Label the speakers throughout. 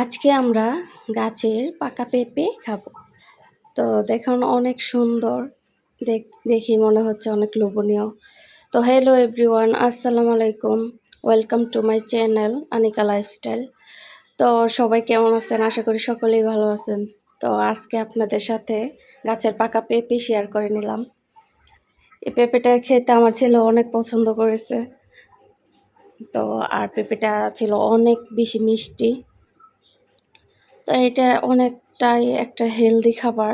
Speaker 1: আজকে আমরা গাছের পাকা পেঁপে খাবো। তো দেখুন অনেক সুন্দর, দেখি মনে হচ্ছে অনেক লোভনীয়। তো হ্যালো এভরিওয়ান, আসসালামু আলাইকুম, welcome to my channel Anika lifestyle. তো সবাই কেমন আছেন? আশা করি সকলেই ভালো আছেন। তো আজকে আপনাদের সাথে গাছের পাকা পেঁপে শেয়ার করে নিলাম। এই পেঁপেটা খেতে আমার ছেলে অনেক পছন্দ করেছে। তো আর পেঁপেটা ছিল অনেক বেশি মিষ্টি। তো এটা অনেকটাই একটা হেলদি খাবার,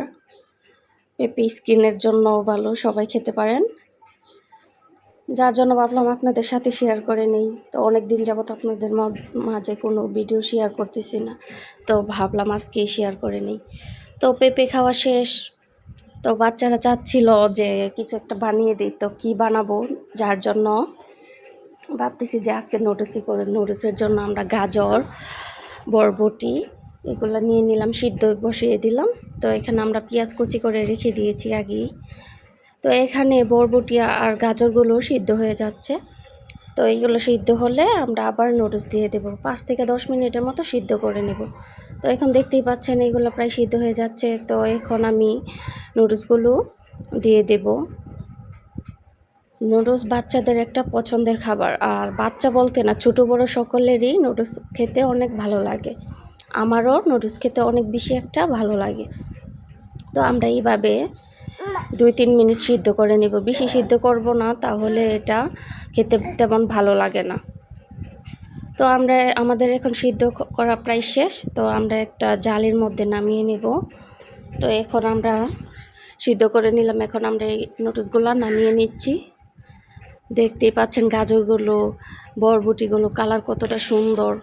Speaker 1: পেঁপে স্কিনের জন্য ভালো, সবাই খেতে পারেন। যার জন্য ভাবলাম আপনাদের সাথে শেয়ার করে নিই। তো অনেক দিন যাবত আপনাদের মাঝে কোনো ভিডিও শেয়ার করতেছি না, তো ভাবলাম আজকেই শেয়ার করে নিই। তো পেঁপে খাওয়া শেষ। তো বাচ্চারা চাচ্ছিল যে কিছু একটা বানিয়ে দিই, তো কী বানাবো, যার জন্য ভাবতেছি যে আজকে নুডলসের জন্য আমরা গাজর, বরবটি এগুলো নিয়ে নিলাম, সিদ্ধ বসিয়ে দিলাম। তো এখানে আমরা পেঁয়াজ কুচি করে রেখে দিয়েছি আগেই। তো এখানে বরবটি আর গাজরগুলো সিদ্ধ হয়ে যাচ্ছে। তো এইগুলো সিদ্ধ হলে আমরা আবার নুডলস দিয়ে দেব, 5 থেকে 10 মিনিটের মতো সিদ্ধ করে নেব। তো এখন দেখতেই পাচ্ছেন এগুলো প্রায় সিদ্ধ হয়ে যাচ্ছে। তো এখন আমি নুডলসগুলো দিয়ে দেব। নুডলস বাচ্চাদের একটা পছন্দের খাবার, আর বাচ্চা বলতে না, ছোটো বড়ো সকলেরই নুডলস খেতে অনেক ভালো লাগে। আমারও নুডলস খেতে অনেক বেশি একটা ভালো লাগে। তো আমরা এইভাবে 2-3 মিনিট সিদ্ধ করে নেব, বেশি সিদ্ধ করব না, তাহলে এটা খেতে তেমন ভালো লাগে না। তো আমাদের এখন সিদ্ধ করা প্রায় শেষ। তো আমরা একটা জালির মধ্যে নামিয়ে নেব। তো এখন আমরা সিদ্ধ করে নিলাম, এখন আমরা এই নুডলসগুলো নামিয়ে নিচ্ছি। দেখতেই পাচ্ছেন গাজরগুলো, বরবটিগুলো কালার কতটা সুন্দর।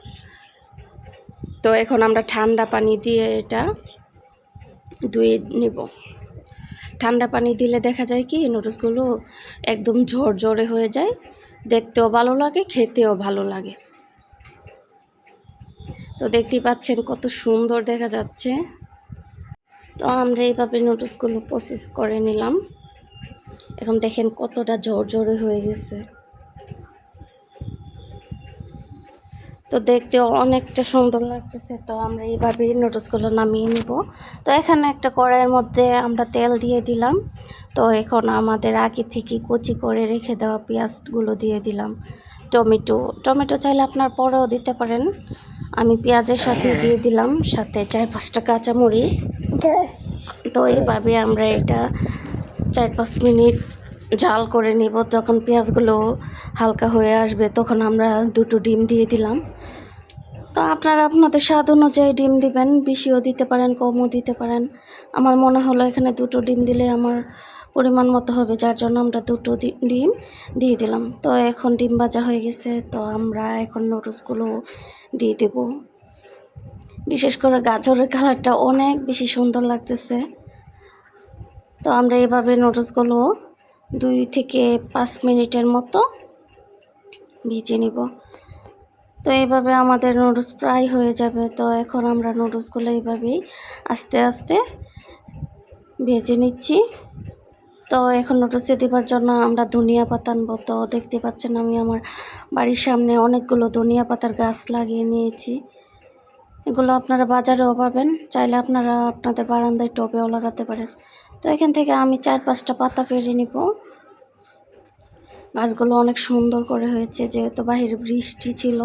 Speaker 1: তো এখন আমরা ঠান্ডা পানি দিয়ে এটা ধুয়ে নেব। ঠান্ডা পানি দিলে দেখা যায় কি নুডলসগুলো একদম ঝরঝরে হয়ে যায়, দেখতেও ভালো লাগে, খেতেও ভালো লাগে। তো দেখতেই পাচ্ছেন কত সুন্দর দেখা যাচ্ছে। তো আমরা এইভাবে নুডলসগুলো প্রসেস করে নিলাম। এখন দেখেন কতটা ঝরঝরে হয়ে গেছে। তো দেখতেও অনেকটা সুন্দর লাগতেছে। তো আমরা এইভাবে নুডলসগুলো নামিয়ে নিব। তো এখানে একটা কড়াইয়ের মধ্যে আমরা তেল দিয়ে দিলাম। তো এখন আমাদের আগে থেকে কুচি করে রেখে দেওয়া পেঁয়াজগুলো দিয়ে দিলাম। টমেটো চাইলে আপনার পরেও দিতে পারেন, আমি পেঁয়াজের সাথে দিয়ে দিলাম, সাথে 4-5টা কাঁচামরিচ। তো এইভাবে আমরা এটা 4-5 মিনিট জাল করে নিব। যখন পেঁয়াজগুলো হালকা হয়ে আসবে তখন আমরা 2টো ডিম দিয়ে দিলাম। তো আপনারা আপনাদের স্বাদ অনুযায়ী ডিম দিবেন, বেশিও দিতে পারেন, কমও দিতে পারেন। আমার মনে হলো এখানে 2টো ডিম দিলে আমার পরিমাণ মতো হবে, যার জন্য আমরা 2টো ডিম দিয়ে দিলাম। তো এখন ডিম ভাজা হয়ে গেছে। তো আমরা এখন নুডলসগুলো দিয়ে দেব। বিশেষ করে গাজরের কালারটা অনেক বেশি সুন্দর লাগতেছে। তো আমরা এভাবে নুডলসগুলো 2 থেকে 5 মিনিটের মতো ভেজে নিব। তো এইভাবে আমাদের নুডলস প্রায় হয়ে যাবে। তো এখন আমরা নুডলসগুলো এইভাবেই আস্তে আস্তে ভেজে নিচ্ছি। তো এখন নুডলসে দেওয়ার জন্য আমরা ধনিয়া পাতা আনবো। তো দেখতে পাচ্ছেন আমি আমার বাড়ির সামনে অনেকগুলো ধনিয়া পাতার গাছ লাগিয়ে নিয়েছি। এগুলো আপনারা বাজারেও পাবেন, চাইলে আপনারা আপনাদের বারান্দায় টবেও লাগাতে পারেন। তো এখান থেকে আমি 4-5টা পাতা পেরে নিব। গাছগুলো অনেক সুন্দর করে হয়েছে, যেহেতু বাহিরে বৃষ্টি ছিল,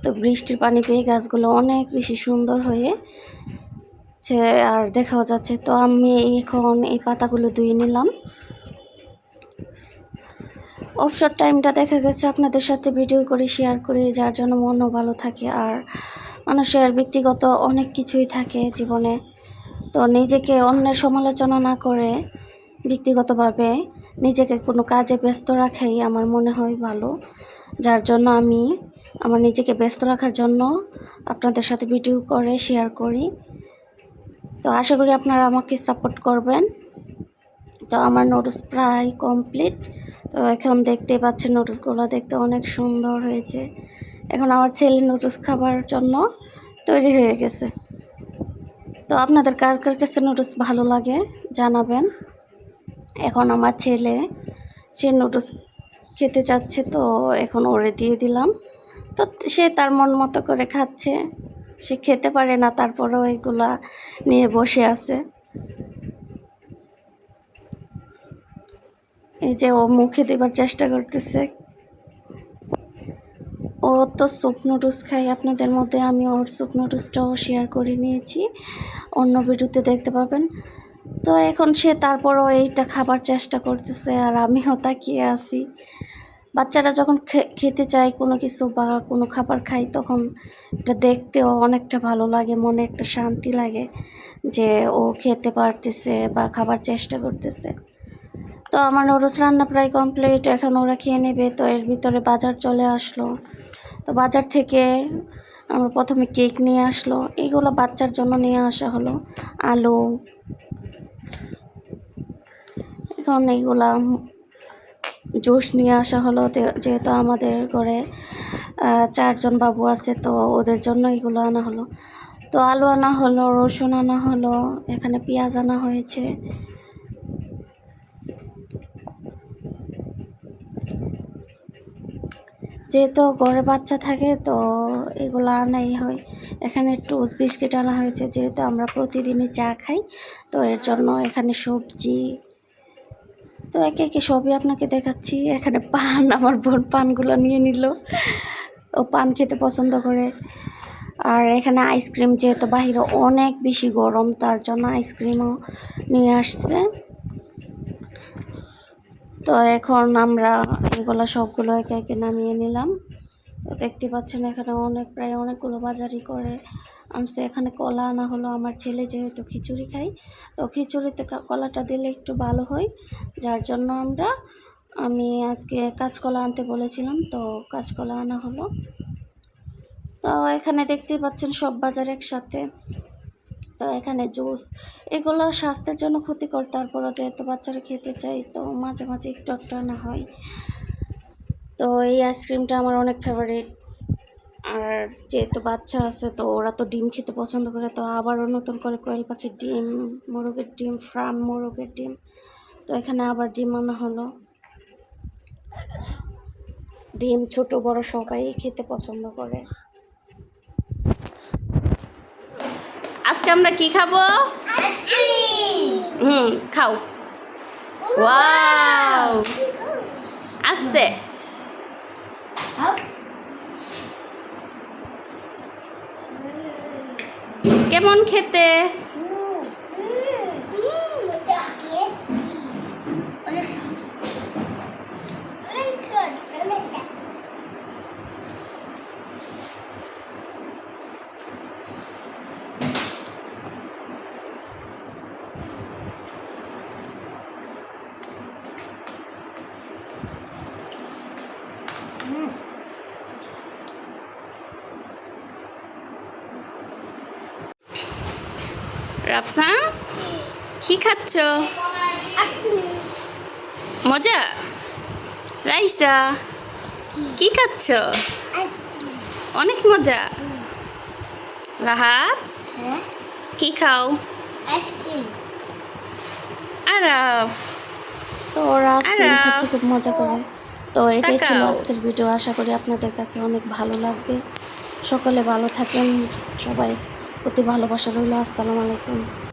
Speaker 1: তো বৃষ্টির পানি পেয়ে গাছগুলো অনেক বেশি সুন্দর হয়েছে আর দেখাও যাচ্ছে। তো আমি এখন এই পাতাগুলো ধুয়ে নিলাম। অবসর টাইমটা দেখা গেছে আপনাদের সাথে ভিডিও করে শেয়ার করি, যার জন্য মনও ভালো থাকে। আর মানুষের ব্যক্তিগত অনেক কিছুই থাকে জীবনে, তো নিজেকে অন্যের সমালোচনা না করে ব্যক্তিগতভাবে নিজেকে কোনো কাজে ব্যস্ত রাখাই আমার মনে হয় ভালো। যার জন্য আমি আমার নিজেকে ব্যস্ত রাখার জন্য আপনাদের সাথে ভিডিও করে শেয়ার করি। তো আশা করি আপনারা আমাকে সাপোর্ট করবেন। তো আমার নুডলস প্রায় কমপ্লিট। তো এখন দেখতেই পাচ্ছেন নুডলসগুলো দেখতে অনেক সুন্দর হয়েছে। এখন আমার ছেলে নুডলস খাবার জন্য তৈরি হয়ে গেছে। তো আপনাদের কার কার কাছে নুডলস ভালো লাগে জানাবেন। এখন আমার ছেলে সে নুডলস খেতে চাচ্ছে, তো এখন ওরে দিয়ে দিলাম। তো সে তার মন মতো করে খাচ্ছে। সে খেতে পারে না, তারপরেও এগুলা নিয়ে বসে আছে। এই যে ও মুখে দেবার চেষ্টা করতেছে। ও তো স্যুপ নুডলস খাই, আপনাদের মধ্যে আমি ওর স্যুপ নুডলসটাও শেয়ার করে নিয়েছি, অন্য ভিডিওতে দেখতে পাবেন। তো এখন সে তারপরও এইটা খাবার চেষ্টা করতেছে, আর আমিও তাকিয়ে আছি। বাচ্চারা যখন খেতে চায় কোনো কিছু বা কোনো খাবার খায়, তখন এটা দেখতেও অনেকটা ভালো লাগে, মনে একটা শান্তি লাগে যে ও খেতে পারতেছে বা খাবার চেষ্টা করতেছে। তো আমার নুডলস রান্না প্রায় কমপ্লিট, এখন ওরা খেয়ে নেবে। তো এর ভিতরে বাজার চলে আসলো। তো বাজার থেকে আমরা প্রথমে কেক নিয়ে আসলো, এইগুলো বাচ্চার জন্য নিয়ে আসা হলো, আলু। এখন এইগুলা জুস নিয়ে আসা হলো, যেহেতু আমাদের ঘরে 4 জন বাবু আছে, তো ওদের জন্য এগুলো আনা হলো। তো আলু আনা হলো, রসুন আনা হলো, এখানে পেঁয়াজ আনা হয়েছে। যেহেতু ঘরে বাচ্চা থাকে, তো এগুলো আনাই হয়। এখানে টোস্ট বিস্কিট আনা হয়েছে, যেহেতু আমরা প্রতিদিনই চা খাই, তো এর জন্য এখানে সবজি। তো একে একে সবই আপনাকে দেখাচ্ছি। এখানে পান, আমার বোন পানগুলো নিয়ে নিল, ও পান খেতে পছন্দ করে। আর এখানে আইসক্রিম, যেহেতু বাহিরে অনেক বেশি গরম, তার জন্য আইসক্রিমও নিয়ে আসছে। তো এখন আমরা এগুলো সবগুলো একে একে নামিয়ে নিলাম। তো দেখতে পাচ্ছেন এখানে প্রায় অনেকগুলো বাজারই করে আনছে। এখানে কলা আনা হলো, আমার ছেলে যেহেতু খিচুড়ি খাই, তো খিচুড়িতে কলাটা দিলে একটু ভালো হয়, যার জন্য আমি আজকে কাঁচকলা আনতে বলেছিলাম, তো কাঁচকলা আনা হলো। তো এখানে দেখতেই পাচ্ছেন সব বাজার একসাথে। তো এখানে জুস, এগুলো স্বাস্থ্যের জন্য ক্ষতিকর, তারপরও যেহেতু বাচ্চারা খেতে চাই, তো মাঝে মাঝে একটু একটু আনা হয়। তো এই আইসক্রিমটা আমার অনেক ফেভারিট। আর যেহেতু বাচ্চা আছে, তো ওরা তো ডিম খেতে পছন্দ করে, তো আবারও নতুন করে কোয়েল পাখির ডিম, মোরগের ডিম, ফার্ম মোরগের ডিম, তো এখানে আবার ডিম আনা হলো। ডিম ছোট বড় সবাই খেতে পছন্দ করে। আজকে আমরা কি খাবো? খাও। ওয়াও, আস্তে। কেমন খেতে? রাফসা, কি খাচ্ছ? মজা? রাইসা, কি খাচ্ছ? অনেক মজা। রাহাত, কি খাও? আরাফ, তো ওরা আইসক্রিম খাচ্ছে খুব মজা করে। তো এটাই ছিল আজকের ভিডিও, আশা করি আপনাদের কাছে অনেক ভালো লাগবে। সকলে ভালো থাকেন, সবাই প্রতি ভালোবাসা রইল। আসসালামু আলাইকুম।